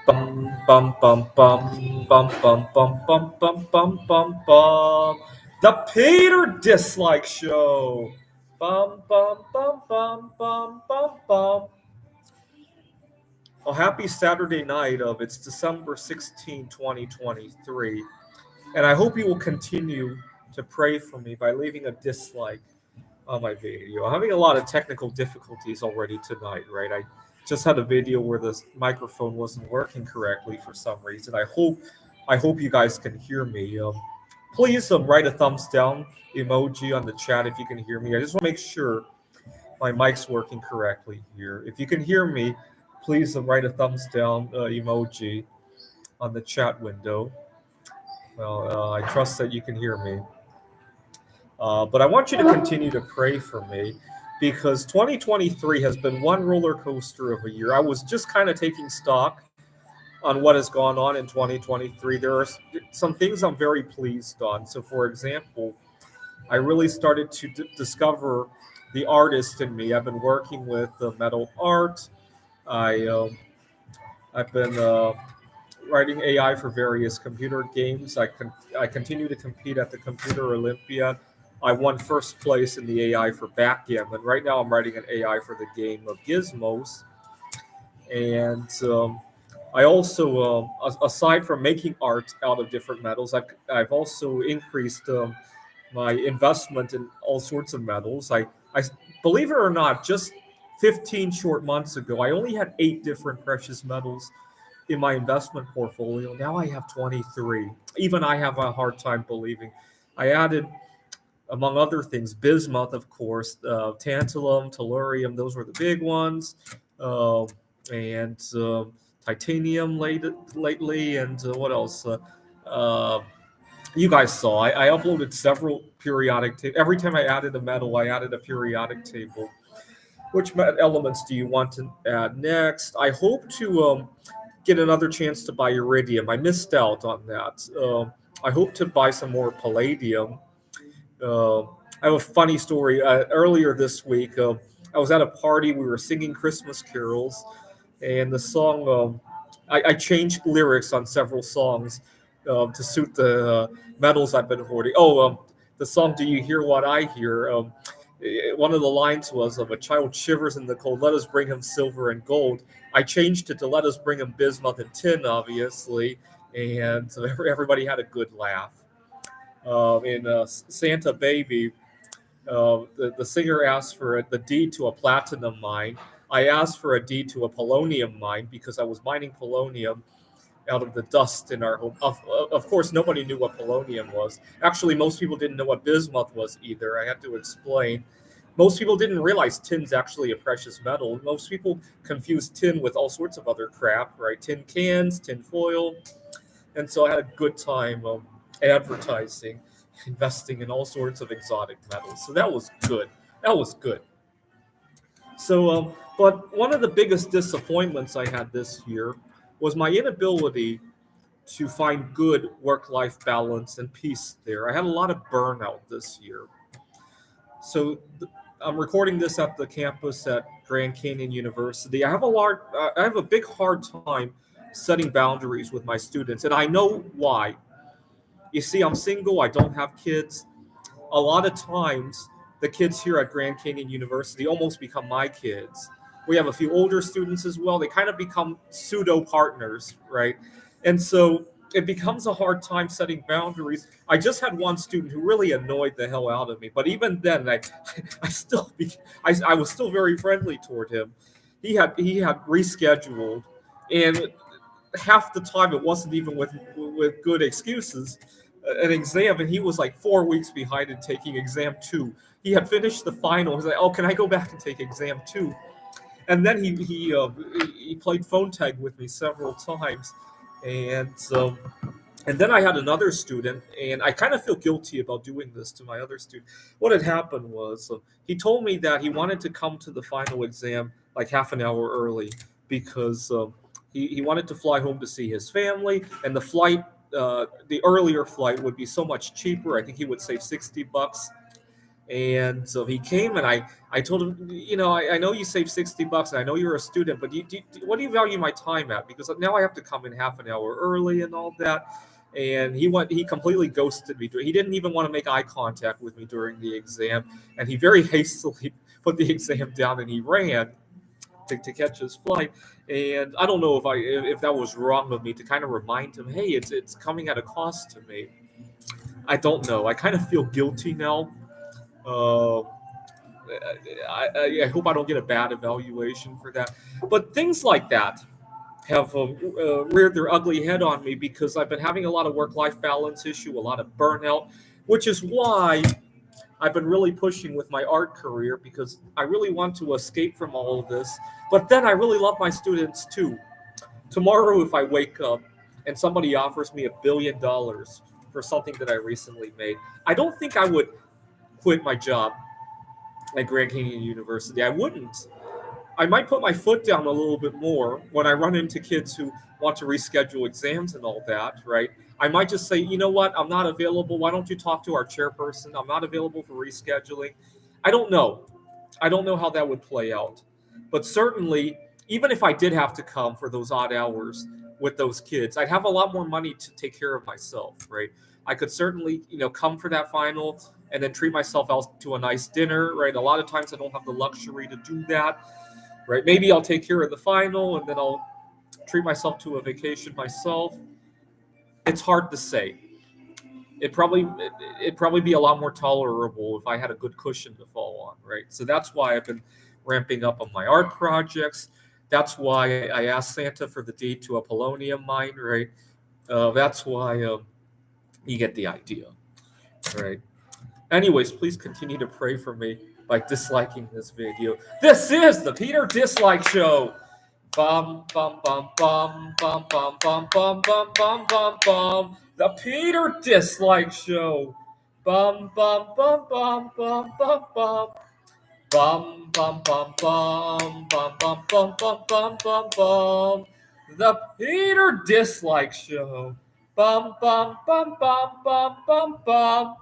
Bum bum bum bum bum bum bum bum bum bum bum bum. The Peter Dislike Show. Bum bum bum bum bum bum bum. Well, happy Saturday night of it's December 16, 2023. And I hope you will continue to pray for me by leaving a dislike on my video. I'm having a lot of technical difficulties already tonight, right? I just had a video where the microphone wasn't working correctly for some reason. I hope you guys can hear me. Please write a thumbs down emoji on the chat if you can hear me. I just want to make sure my mic's working correctly here. If you can hear me, please write a thumbs down emoji on the chat window. Well, I trust that you can hear me. But I want you to continue to pray for me because 2023 has been one roller coaster of a year. I was just kind of taking stock on what has gone on in 2023. There are some things I'm very pleased on. So, for example, I really started to discover the artist in me. I've been working with metal art. I I've been writing AI for various computer games. I continue to compete at the Computer Olympiad. I won first place in the AI for backgammon. Right now, I'm writing an AI for the game of Gizmos. And I also, aside from making art out of different metals, I've also increased my investment in all sorts of metals. I believe it or not, just 15 short months ago, I only had 8 different precious metals in my investment portfolio. Now I have 23. Even I have a hard time believing. I added, among other things, bismuth, of course, tantalum, tellurium. Those were the big ones, uh, and titanium lately, and what else? Uh, you guys saw. I uploaded several periodic tables. Every time I added a metal, I added a periodic table. Which elements do you want to add next? I hope to get another chance to buy iridium. I missed out on that. I hope to buy some more palladium. I have a funny story. Earlier this week, I was at a party. We were singing Christmas carols, and the song, I changed lyrics on several songs to suit the medals I've been hoarding. Oh, the song "Do You Hear What I Hear?" One of the lines was, "Of a child shivers in the cold, let us bring him silver and gold." I changed it to "Let us bring him bismuth and tin," obviously, and so everybody had a good laugh. In Santa Baby, the singer asked for the deed to a platinum mine. I asked for a deed to a polonium mine because I was mining polonium out of the dust in our home. Of course, nobody knew what polonium was. Actually, most people didn't know what bismuth was either. I had to explain. Most people didn't realize tin's actually a precious metal. Most people confuse tin with all sorts of other crap, right? Tin cans, tin foil. And so I had a good time advertising, investing in all sorts of exotic metals. So that was good. That was good. So, but one of the biggest disappointments I had this year was my inability to find good work-life balance and peace there. I had a lot of burnout this year. So I'm recording this at the campus at Grand Canyon University. I have a big hard time setting boundaries with my students, and I know why. You see, I'm single. I don't have kids. A lot of times, the kids here at Grand Canyon University almost become my kids. We have a few older students as well. They kind of become pseudo partners, right? And so it becomes a hard time setting boundaries. I just had one student who really annoyed the hell out of me, but even then, I still, I was still very friendly toward him. He had rescheduled, and half the time it wasn't even with good excuses, an exam, and he was like 4 weeks behind in taking exam two. He had finished the final. He's like, "Oh, can I go back and take exam two?" And then he played phone tag with me several times, and so and then I had another student, and I kind of feel guilty about doing this to my other student. What had happened was he told me that he wanted to come to the final exam like half an hour early because he wanted to fly home to see his family, and the earlier flight would be so much cheaper. I think he would save $60, And so he came, and I told him, I know you saved $60, and I know you're a student, but what do you value my time at? Because now I have to come in half an hour early and all that. And he completely ghosted me. He didn't even want to make eye contact with me during the exam. And he very hastily put the exam down, and he ran to catch his flight. And I don't know if that was wrong of me to kind of remind him, hey, it's coming at a cost to me. I don't know. I kind of feel guilty now. Uh, I hope I don't get a bad evaluation for that. But things like that have reared their ugly head on me because I've been having a lot of work-life balance issue, a lot of burnout, which is why I've been really pushing with my art career, because I really want to escape from all of this. But then I really love my students too. Tomorrow, if I wake up and somebody offers me $1 billion for something that I recently made, I don't think I would quit my job at Grand Canyon University. I wouldn't. I might put my foot down a little bit more when I run into kids who want to reschedule exams and all that, right? I might just say, you know what, I'm not available. Why don't you talk to our chairperson? I'm not available for rescheduling. I don't know. I don't know how that would play out. But certainly, even if I did have to come for those odd hours with those kids, I'd have a lot more money to take care of myself, right? I could certainly, come for that final and then treat myself out to a nice dinner, right? A lot of times I don't have the luxury to do that, right? Maybe I'll take care of the final and then I'll treat myself to a vacation myself. It's hard to say. It'd probably be a lot more tolerable if I had a good cushion to fall on, right? So that's why I've been ramping up on my art projects. That's why I asked Santa for the deed to a polonium mine, right? That's why you get the idea, right? Anyways, please continue to pray for me by disliking this video. This is the Peter Dislike Show. Bum bum bum bum bum bum bum bum bum bum bum bum. The Peter Dislike Show. Bum bum bum bum bum bum bum. Bum bum bum bum bum bum bum bum bum bum bum. The Peter Dislike Show. Bum bum bum bum bum bum bum.